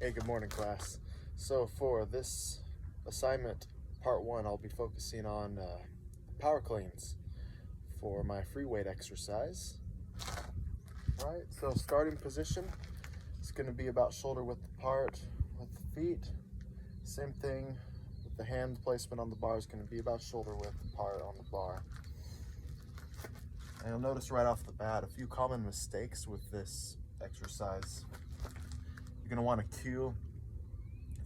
Hey, good morning, class. So for this assignment, part one, I'll be focusing on power cleans for my free weight exercise. All right, so starting position is going to be about shoulder width apart with the feet. Same thing with the hand placement on the bar is going to be about shoulder width apart on the bar. And you'll notice right off the bat a few common mistakes with this exercise. You're going to want to cue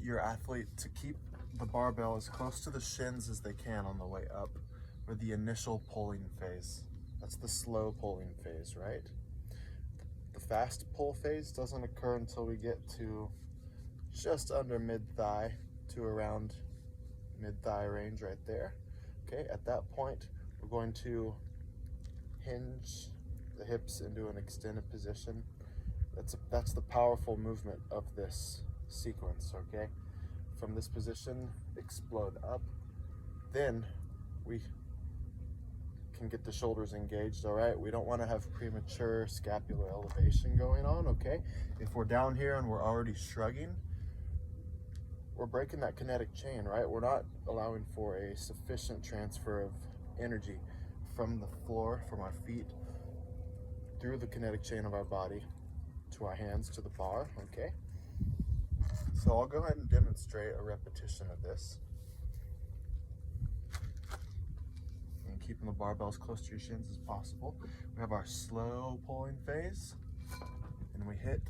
your athlete to keep the barbell as close to the shins as they can on the way up for the initial pulling phase. That's the slow pulling phase, right? The fast pull phase doesn't occur until we get to just under mid-thigh to around mid-thigh range right there. Okay, at that point, we're going to hinge the hips into an extended position. That's the powerful movement of this sequence, okay? From this position, explode up. Then we can get the shoulders engaged, all right? We don't want to have premature scapular elevation going on, okay? If we're down here and we're already shrugging, we're breaking that kinetic chain, right? We're not allowing for a sufficient transfer of energy from the floor, from our feet, through the kinetic chain of our body, to our hands, to the bar, okay? So I'll go ahead and demonstrate a repetition of this. And keeping the barbell as close to your shins as possible. We have our slow pulling phase, and we hit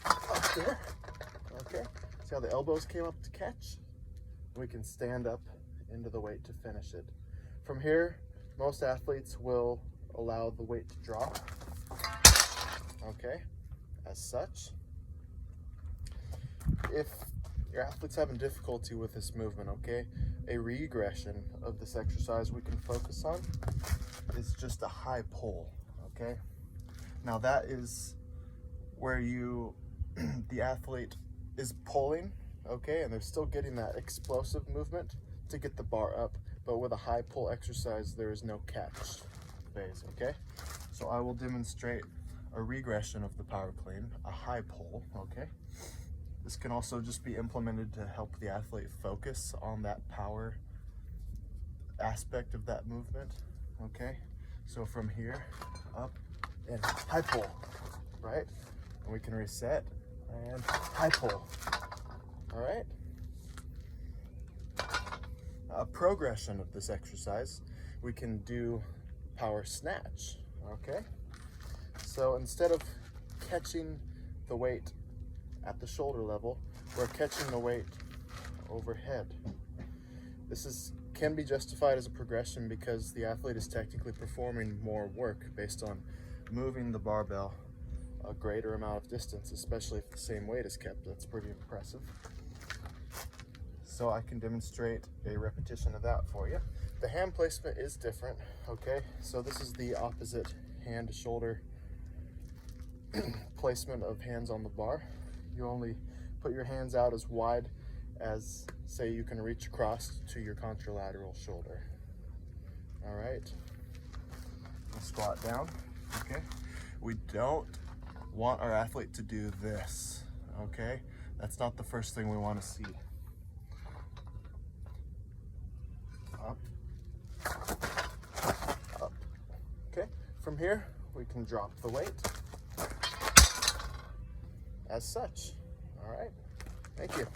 up there, okay? See how the elbows came up to catch? We can stand up into the weight to finish it. From here, most athletes will allow the weight to drop, okay, as such. If your athlete's having difficulty with this movement, okay, a regression of this exercise we can focus on is just a high pull, okay? Now that is where the athlete is pulling, okay, and they're still getting that explosive movement to get the bar up, but with a high pull exercise, there is no catch phase, okay? So I will demonstrate a regression of the power clean, a high pull, okay? This can also just be implemented to help the athlete focus on that power aspect of that movement, okay? So from here, up, and high pull, right? And we can reset, and high pull, all right? A progression of this exercise, we can do power snatch, okay? So instead of catching the weight at the shoulder level, we're catching the weight overhead. This can be justified as a progression because the athlete is technically performing more work based on moving the barbell a greater amount of distance, especially if the same weight is kept. That's pretty impressive. So I can demonstrate a repetition of that for you. The hand placement is different, okay? So this is the opposite hand to shoulder placement of hands on the bar. You only put your hands out as wide as, say, you can reach across to your contralateral shoulder. All right, we'll squat down, okay? We don't want our athlete to do this, okay? That's not the first thing we want to see. Up, up, okay? From here, we can drop the weight as such. All right, thank you.